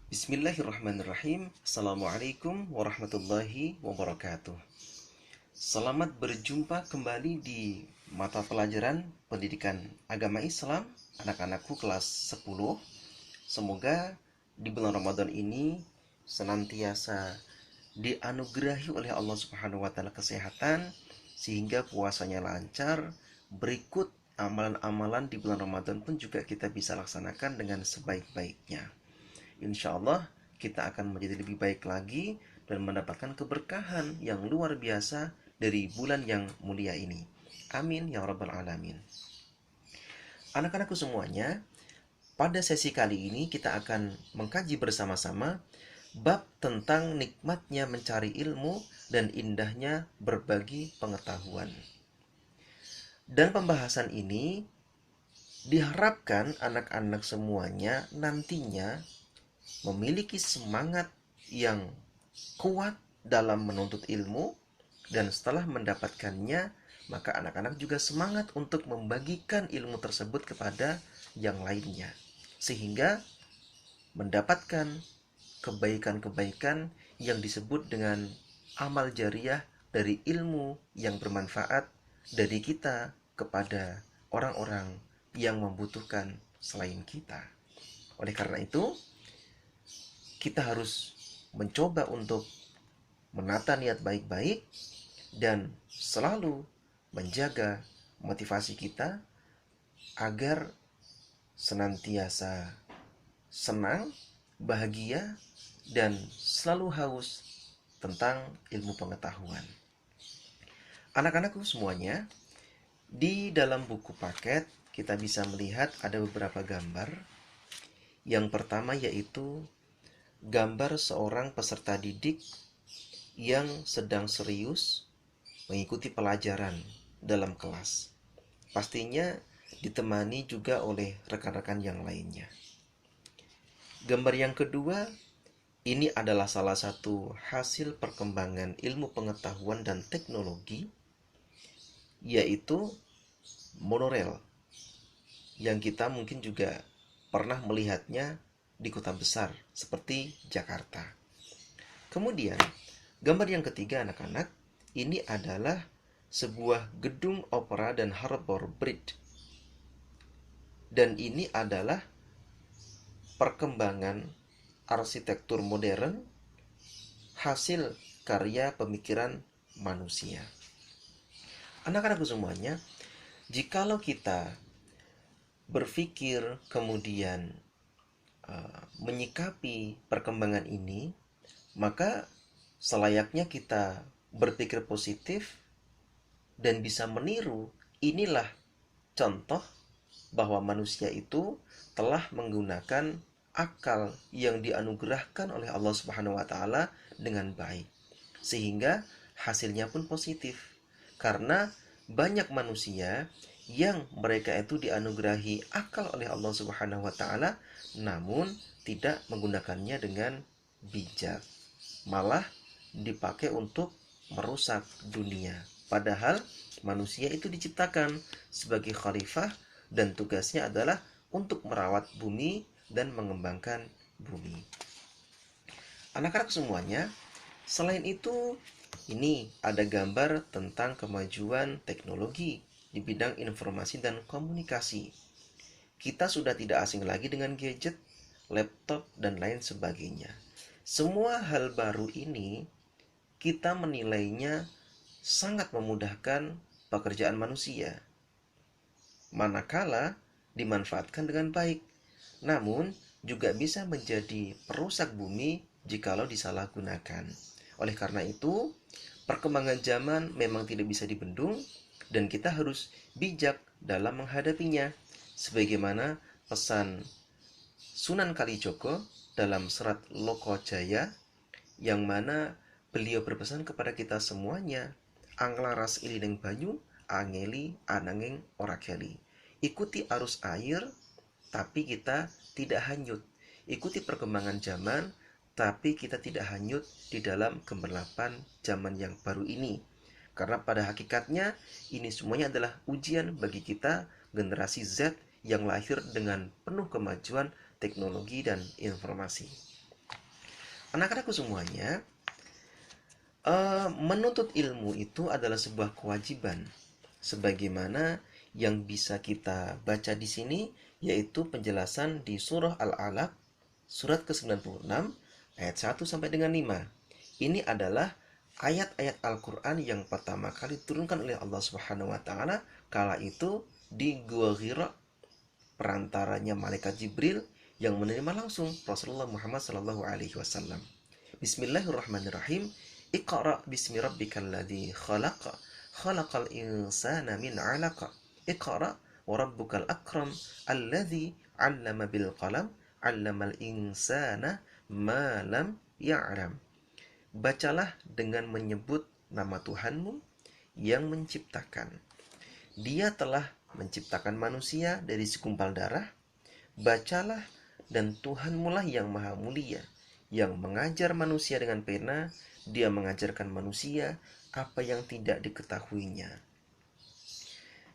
Bismillahirrahmanirrahim. Assalamualaikum warahmatullahi wabarakatuh. Selamat berjumpa kembali di mata pelajaran Pendidikan Agama Islam anak-anakku kelas 10. Semoga di bulan Ramadan ini senantiasa dianugerahi oleh Allah Subhanahu wa taala kesehatan sehingga puasanya lancar. Berikut amalan-amalan di bulan Ramadan pun juga kita bisa laksanakan dengan sebaik-baiknya. Insya Allah kita akan menjadi lebih baik lagi dan mendapatkan keberkahan yang luar biasa dari bulan yang mulia ini. Amin ya rabbal alamin. Anak-anakku semuanya, pada sesi kali ini kita akan mengkaji bersama-sama bab tentang nikmatnya mencari ilmu dan indahnya berbagi pengetahuan. Dan pembahasan ini diharapkan anak-anak semuanya nantinya memiliki semangat yang kuat dalam menuntut ilmu, dan setelah mendapatkannya, maka anak-anak juga semangat untuk membagikan ilmu tersebut kepada yang lainnya, sehingga mendapatkan kebaikan-kebaikan yang disebut dengan amal jariah dari ilmu yang bermanfaat dari kita kepada orang-orang yang membutuhkan selain kita. Oleh karena itu, kita harus mencoba untuk menata niat baik-baik dan selalu menjaga motivasi kita agar senantiasa senang, bahagia, dan selalu haus tentang ilmu pengetahuan. Anak-anakku semuanya, di dalam buku paket kita bisa melihat ada beberapa gambar. Yang pertama yaitu gambar seorang peserta didik yang sedang serius mengikuti pelajaran dalam kelas. Pastinya ditemani juga oleh rekan-rekan yang lainnya. Gambar yang kedua, ini adalah salah satu hasil perkembangan ilmu pengetahuan dan teknologi, yaitu monorail, yang kita mungkin juga pernah melihatnya di kota besar seperti Jakarta. Kemudian, gambar yang ketiga anak-anak, ini adalah sebuah gedung opera dan harbor bridge. Dan ini adalah perkembangan arsitektur modern hasil karya pemikiran manusia. Anak-anakku semuanya, jikalau kita berpikir kemudian menyikapi perkembangan ini, maka selayaknya kita berpikir positif dan bisa meniru. Inilah contoh bahwa manusia itu telah menggunakan akal yang dianugerahkan oleh Allah Subhanahu wa taala dengan baik, sehingga hasilnya pun positif. Karena banyak manusia yang mereka itu dianugerahi akal oleh Allah Subhanahu wa taala namun tidak menggunakannya dengan bijak. Malah dipakai untuk merusak dunia. Padahal manusia itu diciptakan sebagai khalifah dan tugasnya adalah untuk merawat bumi dan mengembangkan bumi. Anak-anak semuanya, selain itu ini ada gambar tentang kemajuan teknologi di bidang informasi dan komunikasi. Kita sudah tidak asing lagi dengan gadget, laptop, dan lain sebagainya. Semua hal baru ini kita menilainya sangat memudahkan pekerjaan manusia, manakala dimanfaatkan dengan baik. Namun juga bisa menjadi perusak bumi jikalau disalahgunakan. Oleh karena itu, perkembangan zaman memang tidak bisa dibendung dan kita harus bijak dalam menghadapinya. Sebagaimana pesan Sunan Kalijogo dalam serat Lokojaya, yang mana beliau berpesan kepada kita semuanya, anglaras ilineng banyu, angeli ananging orakeli. Ikuti arus air, tapi kita tidak hanyut. Ikuti perkembangan zaman, tapi kita tidak hanyut di dalam gemerlapan zaman yang baru ini. Karena pada hakikatnya ini semuanya adalah ujian bagi kita generasi Z yang lahir dengan penuh kemajuan teknologi dan informasi. Anak-anakku semuanya, menuntut ilmu itu adalah sebuah kewajiban. Sebagaimana yang bisa kita baca di sini, yaitu penjelasan di surah Al-Alaq, surat ke-96, ayat 1 sampai dengan 5. Ini adalah ayat-ayat Al-Quran yang pertama kali turunkan oleh Allah Subhanahu wa Ta'ala kala itu di Gua Hira, perantaranya malaikat Jibril yang menerima langsung Rasulullah Muhammad sallallahu alaihi wasallam. Bismillahirrahmanirrahim. Iqra bismi rabbikal ladzi khalaq. Khalaqal insana min 'alaq. Iqra wa rabbukal akram alladzi 'allama bil qalam 'allamal insana ma lam ya'lam. Bacalah dengan menyebut nama Tuhanmu yang menciptakan. Dia telah menciptakan manusia dari segumpal darah. Bacalah, dan Tuhanmu lah yang maha mulia, yang mengajar manusia dengan pena. Dia mengajarkan manusia apa yang tidak diketahuinya.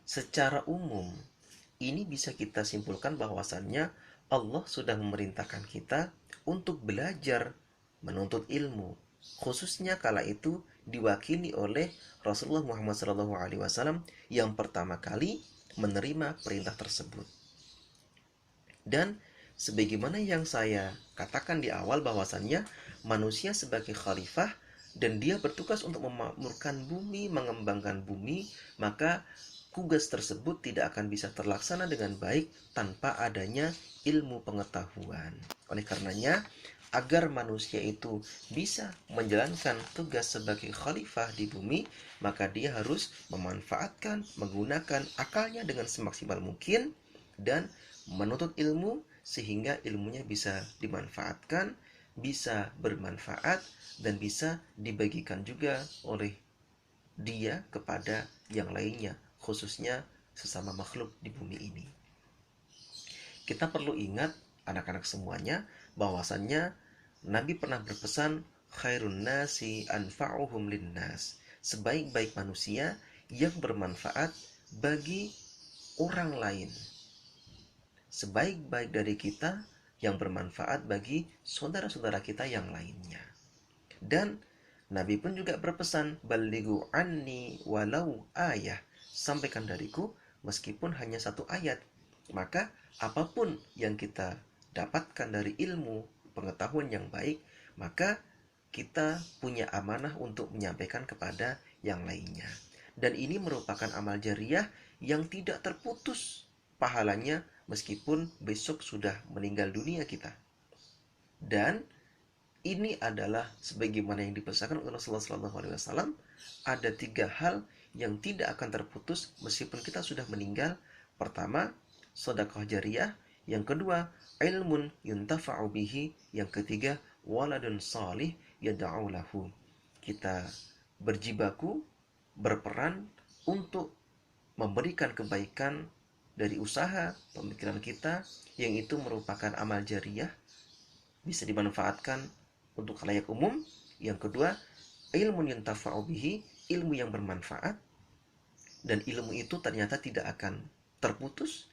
Secara umum, ini bisa kita simpulkan bahwasannya Allah sudah memerintahkan kita untuk belajar menuntut ilmu, khususnya kala itu diwakili oleh Rasulullah Muhammad SAW yang pertama kali menerima perintah tersebut. Dan sebagaimana yang saya katakan di awal bahwasannya manusia sebagai khalifah dan dia bertugas untuk memakmurkan bumi, mengembangkan bumi, maka tugas tersebut tidak akan bisa terlaksana dengan baik tanpa adanya ilmu pengetahuan. Oleh karenanya, agar manusia itu bisa menjalankan tugas sebagai khalifah di bumi, maka dia harus memanfaatkan, menggunakan akalnya dengan semaksimal mungkin dan menuntut ilmu sehingga ilmunya bisa dimanfaatkan, bisa bermanfaat, dan bisa dibagikan juga oleh dia kepada yang lainnya, khususnya sesama makhluk di bumi ini. Kita perlu ingat, anak-anak semuanya, bahwasannya Nabi pernah berpesan, khairun nasi anfa'uhum linnas, sebaik-baik manusia yang bermanfaat bagi orang lain. Sebaik-baik dari kita yang bermanfaat bagi saudara-saudara kita yang lainnya. Dan Nabi pun juga berpesan, balighu anni walau ayah, sampaikan dariku meskipun hanya satu ayat. Maka apapun yang kita dapatkan dari ilmu pengetahuan yang baik, maka kita punya amanah untuk menyampaikan kepada yang lainnya. Dan ini merupakan amal jariah yang tidak terputus pahalanya meskipun besok sudah meninggal dunia kita. Dan ini adalah sebagaimana yang dipesankan oleh Rasulullah SAW. Ada 3 hal yang tidak akan terputus meskipun kita sudah meninggal. Pertama, sedekah jariah. Yang kedua, ilmun yuntafa'u bihi. Yang ketiga, waladun salih yad'u lahu. Kita berjibaku, berperan untuk memberikan kebaikan dari usaha pemikiran kita, yang itu merupakan amal jariah, bisa dimanfaatkan untuk khalayak umum. Yang kedua, ilmu yuntafa'u bihi, ilmu yang bermanfaat, dan ilmu itu ternyata tidak akan terputus.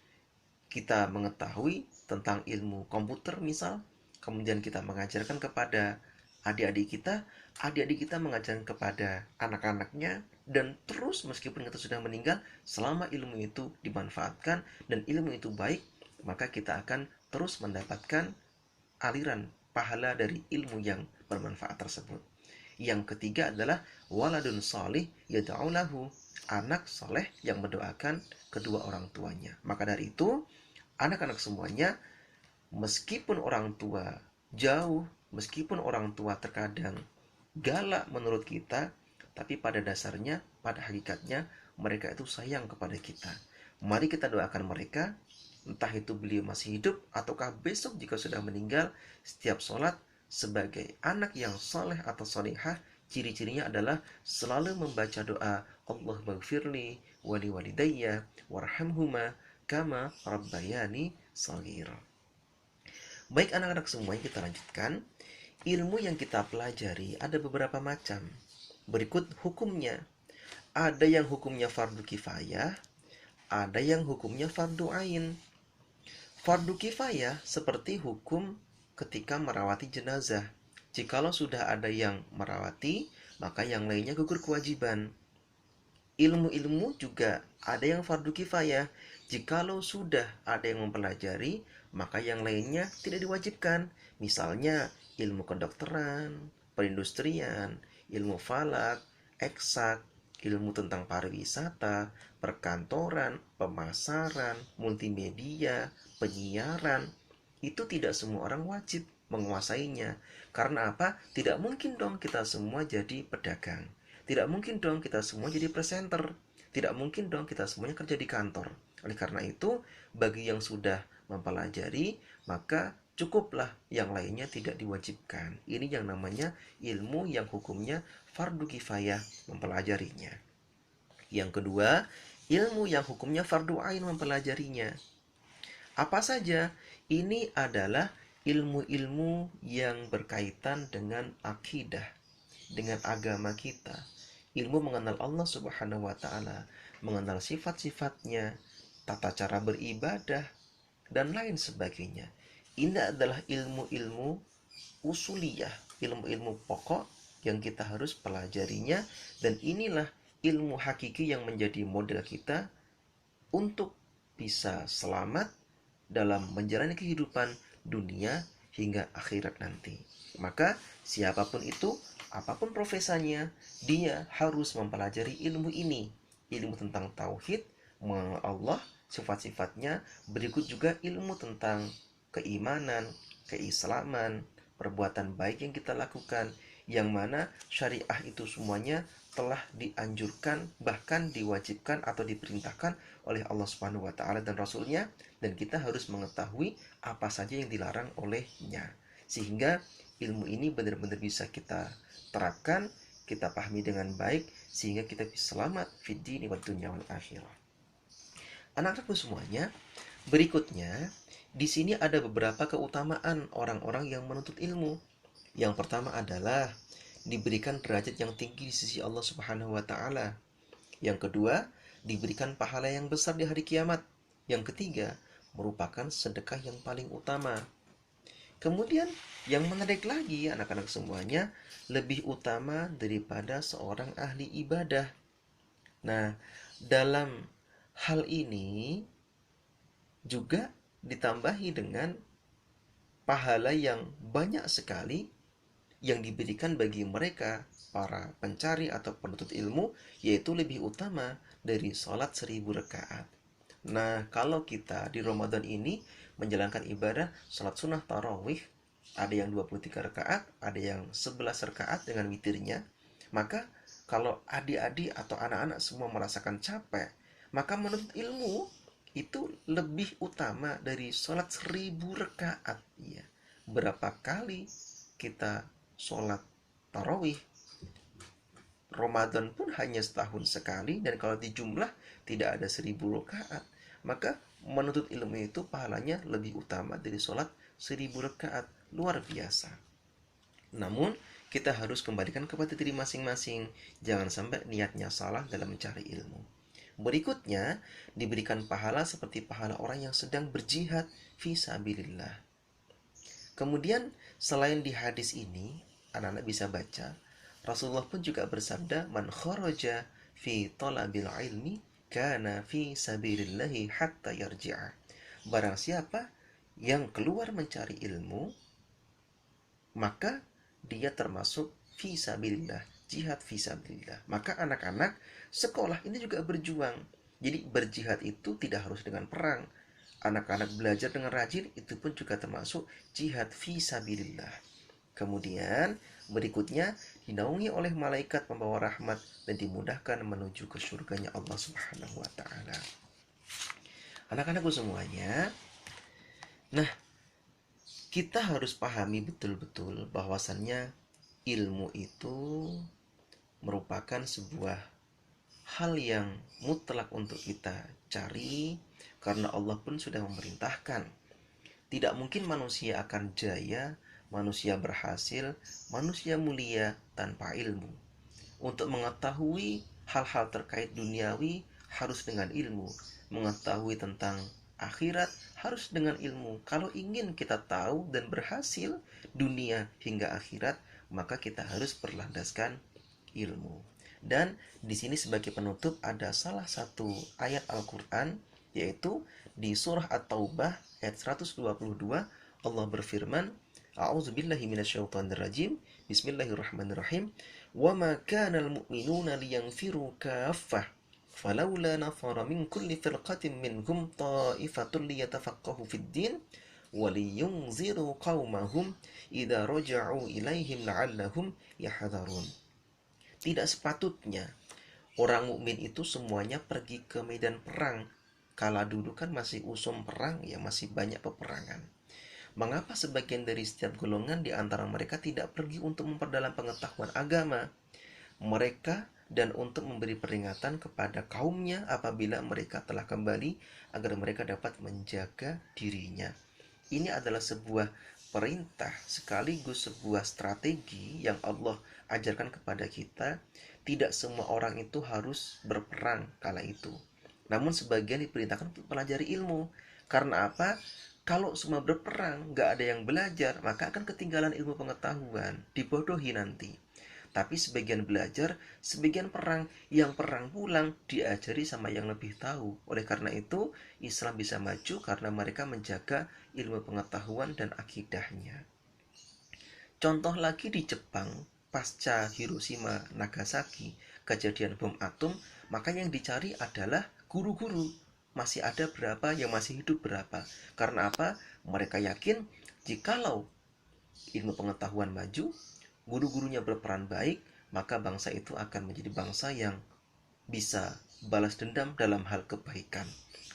Kita mengetahui tentang ilmu komputer misal, kemudian kita mengajarkan kepada adik-adik kita mengajarkan kepada anak-anaknya, dan terus meskipun kita sudah meninggal, selama ilmu itu dimanfaatkan dan ilmu itu baik, maka kita akan terus mendapatkan aliran pahala dari ilmu yang bermanfaat tersebut. Yang ketiga adalah waladun salih yad'u lahu, anak soleh yang mendoakan kedua orang tuanya. Maka dari itu, anak-anak semuanya, meskipun orang tua jauh, meskipun orang tua terkadang galak menurut kita, tapi pada dasarnya, pada hakikatnya, mereka itu sayang kepada kita. Mari kita doakan mereka, entah itu beliau masih hidup ataukah besok jika sudah meninggal. Setiap sholat sebagai anak yang soleh atau solihah, ciri-cirinya adalah selalu membaca doa Allah maghfirli wali walidayya warhamhuma kama rabbayani shaghira. Baik anak-anak semua, kita lanjutkan. Ilmu yang kita pelajari ada beberapa macam. Berikut hukumnya. Ada yang hukumnya fardu kifayah, ada yang hukumnya fardu ain. Fardu kifayah seperti hukum ketika merawati jenazah. Jikalau sudah ada yang merawati, maka yang lainnya gugur kewajiban. Ilmu-ilmu juga ada yang fardu kifayah. Jikalau sudah ada yang mempelajari, maka yang lainnya tidak diwajibkan. Misalnya ilmu kedokteran, perindustrian, ilmu falak, eksak, ilmu tentang pariwisata, perkantoran, pemasaran, multimedia, penyiaran. Itu tidak semua orang wajib menguasainya. Karena apa? Tidak mungkin dong kita semua jadi pedagang. Tidak mungkin dong kita semua jadi presenter. Tidak mungkin dong kita semuanya kerja di kantor. Oleh karena itu, bagi yang sudah mempelajari, maka cukuplah, yang lainnya tidak diwajibkan. Ini yang namanya ilmu yang hukumnya fardu kifayah mempelajarinya. Yang kedua, ilmu yang hukumnya fardu ain mempelajarinya. Apa saja? Ini adalah ilmu-ilmu yang berkaitan dengan akidah, dengan agama kita. Ilmu mengenal Allah Subhanahu wa taala, mengenal sifat-sifatnya, tata cara beribadah, dan lain sebagainya. Ini adalah ilmu-ilmu usuliyah, ilmu-ilmu pokok yang kita harus pelajarinya, dan inilah ilmu hakiki yang menjadi model kita untuk bisa selamat dalam menjalani kehidupan dunia hingga akhirat nanti. Maka siapapun itu, apapun profesinya, dia harus mempelajari ilmu ini. Ilmu tentang tauhid, mengenal Allah, sifat-sifatnya. Berikut juga ilmu tentang keimanan, keislaman, perbuatan baik yang kita lakukan, yang mana syariah itu semuanya telah dianjurkan, bahkan diwajibkan atau diperintahkan oleh Allah Subhanahu wa taala dan Rasulnya, dan kita harus mengetahui apa saja yang dilarang olehnya. Sehingga ilmu ini benar-benar bisa kita terapkan, kita pahami dengan baik, sehingga kita bisa selamat fid dini wad dunya wal akhirah. Anak-anakku semuanya, berikutnya di sini ada beberapa keutamaan orang-orang yang menuntut ilmu. Yang pertama adalah diberikan derajat yang tinggi di sisi Allah Subhanahu wa taala. Yang kedua, diberikan pahala yang besar di hari kiamat. Yang ketiga, merupakan sedekah yang paling utama. Kemudian, yang menarik lagi anak-anak semuanya, lebih utama daripada seorang ahli ibadah. Nah, dalam hal ini juga ditambahi dengan pahala yang banyak sekali yang diberikan bagi mereka para pencari atau penuntut ilmu, yaitu lebih utama dari sholat 1000 rakaat. Nah, kalau kita di Ramadan ini menjalankan ibadah sholat sunnah tarawih, ada yang 23 rakaat, ada yang 11 rakaat dengan witirnya, maka kalau adik-adik atau anak-anak semua merasakan capek, maka menuntut ilmu itu lebih utama dari sholat 1000 rakaat. Ya. Berapa kali kita sholat tarawih? Ramadan pun hanya setahun sekali, dan kalau dijumlah tidak ada 1000 rakaat. Maka menuntut ilmu itu pahalanya lebih utama dari sholat 1000 rakaat. Luar biasa. Namun kita harus kembalikan kepada diri masing-masing. Jangan sampai niatnya salah dalam mencari ilmu. Berikutnya diberikan pahala seperti pahala orang yang sedang berjihad fi sabilillah. Kemudian selain di hadis ini, anak-anak bisa baca, Rasulullah pun juga bersabda, man kharaja fi talabil ilmi kana fi sabilillahi hatta yarji'a. Barang siapa yang keluar mencari ilmu, maka dia termasuk fi sabilillah, jihad fi sabilillah. Maka anak-anak sekolah ini juga berjuang. Jadi berjihad itu tidak harus dengan perang. Anak-anak belajar dengan rajin, itu pun juga termasuk jihad fi sabilillah. Kemudian berikutnya dinaungi oleh malaikat pembawa rahmat dan dimudahkan menuju ke surganya Allah Subhanahu wa taala. Anak-anakku semuanya, nah, kita harus pahami betul-betul bahwasannya ilmu itu merupakan sebuah hal yang mutlak untuk kita cari, karena Allah pun sudah memerintahkan. Tidak mungkin manusia akan jaya, manusia berhasil, manusia mulia tanpa ilmu. Untuk mengetahui hal-hal terkait duniawi harus dengan ilmu. Mengetahui tentang akhirat harus dengan ilmu. Kalau ingin kita tahu dan berhasil dunia hingga akhirat, maka kita harus berlandaskan ilmu. Dan di sini sebagai penutup ada salah satu ayat Al-Qur'an, yaitu di surah At-Taubah ayat 122. Allah berfirman, A'udzubillahi minasyaitonirrajim. Bismillahirrahmanirrahim. Wa ma kanal mu'minuna liyanfiru kaffah falaula nafara min kulli firqatin minhum ta'ifatun liyatafaqahu fid din waliyunziru qaumahum idza raja'u ilaihim la'allahum yahdharun. Tidak sepatutnya orang mukmin itu semuanya pergi ke medan perang. Kala dulu kan masih usum perang, ya masih banyak peperangan. Mengapa sebagian dari setiap golongan di antara mereka tidak pergi untuk memperdalam pengetahuan agama mereka dan untuk memberi peringatan kepada kaumnya apabila mereka telah kembali agar mereka dapat menjaga dirinya. Ini adalah sebuah perintah sekaligus sebuah strategi yang Allah ajarkan kepada kita. Tidak semua orang itu harus berperang kala itu, namun sebagian diperintahkan untuk pelajari ilmu. Karena apa? Kalau semua berperang, nggak ada yang belajar, maka akan ketinggalan ilmu pengetahuan, dibodohi nanti. Tapi sebagian belajar, sebagian perang. Yang perang pulang diajari sama yang lebih tahu. Oleh karena itu, Islam bisa maju karena mereka menjaga ilmu pengetahuan dan akidahnya. Contoh lagi di Jepang, pasca Hiroshima Nagasaki, kejadian bom atom, maka yang dicari adalah guru-guru. Masih ada berapa yang masih hidup berapa. Karena apa? Mereka yakin jikalau ilmu pengetahuan maju, guru-gurunya berperan baik, maka bangsa itu akan menjadi bangsa yang bisa balas dendam dalam hal kebaikan.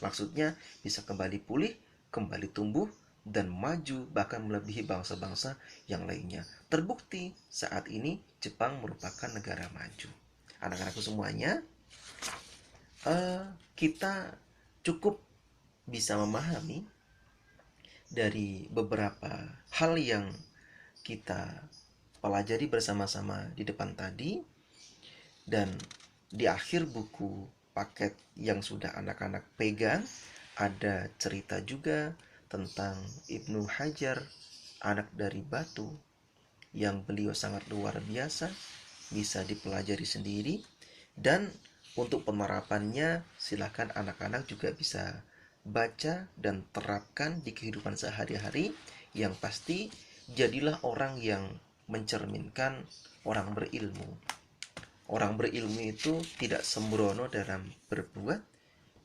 Maksudnya bisa kembali pulih, kembali tumbuh, dan maju bahkan melebihi bangsa-bangsa yang lainnya. Terbukti saat ini Jepang merupakan negara maju. Anak-anakku semuanya, kita cukup bisa memahami dari beberapa hal yang kita pelajari bersama-sama di depan tadi. Dan di akhir buku paket yang sudah anak-anak pegang ada cerita juga tentang Ibnu Hajar, anak dari batu, yang beliau sangat luar biasa, bisa dipelajari sendiri. Dan untuk penerapannya silahkan anak-anak juga bisa baca dan terapkan di kehidupan sehari-hari. Yang pasti jadilah orang yang mencerminkan orang berilmu. Orang berilmu itu tidak sembrono dalam berbuat.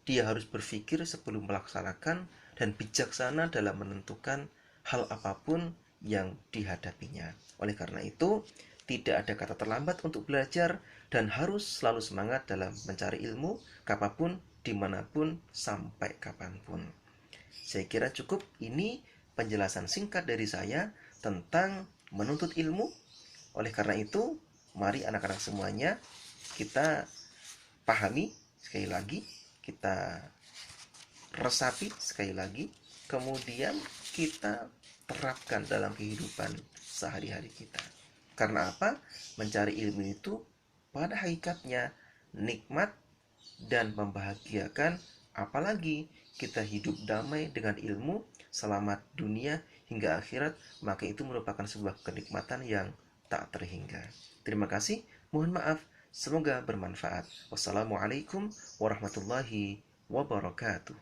Dia harus berpikir sebelum melaksanakan dan bijaksana dalam menentukan hal apapun yang dihadapinya. Oleh karena itu, tidak ada kata terlambat untuk belajar dan harus selalu semangat dalam mencari ilmu, kapanpun, dimanapun, sampai kapanpun. Saya kira cukup ini penjelasan singkat dari saya tentang menuntut ilmu. Oleh karena itu, mari anak-anak semuanya kita pahami sekali lagi, kita resapi sekali lagi, kemudian kita terapkan dalam kehidupan sehari-hari kita. Karena apa? Mencari ilmu itu pada hakikatnya nikmat dan membahagiakan, apalagi kita hidup damai dengan ilmu, selamat dunia hingga akhirat, maka itu merupakan sebuah kenikmatan yang tak terhingga. Terima kasih, mohon maaf, semoga bermanfaat. Wassalamualaikum warahmatullahi wabarakatuh.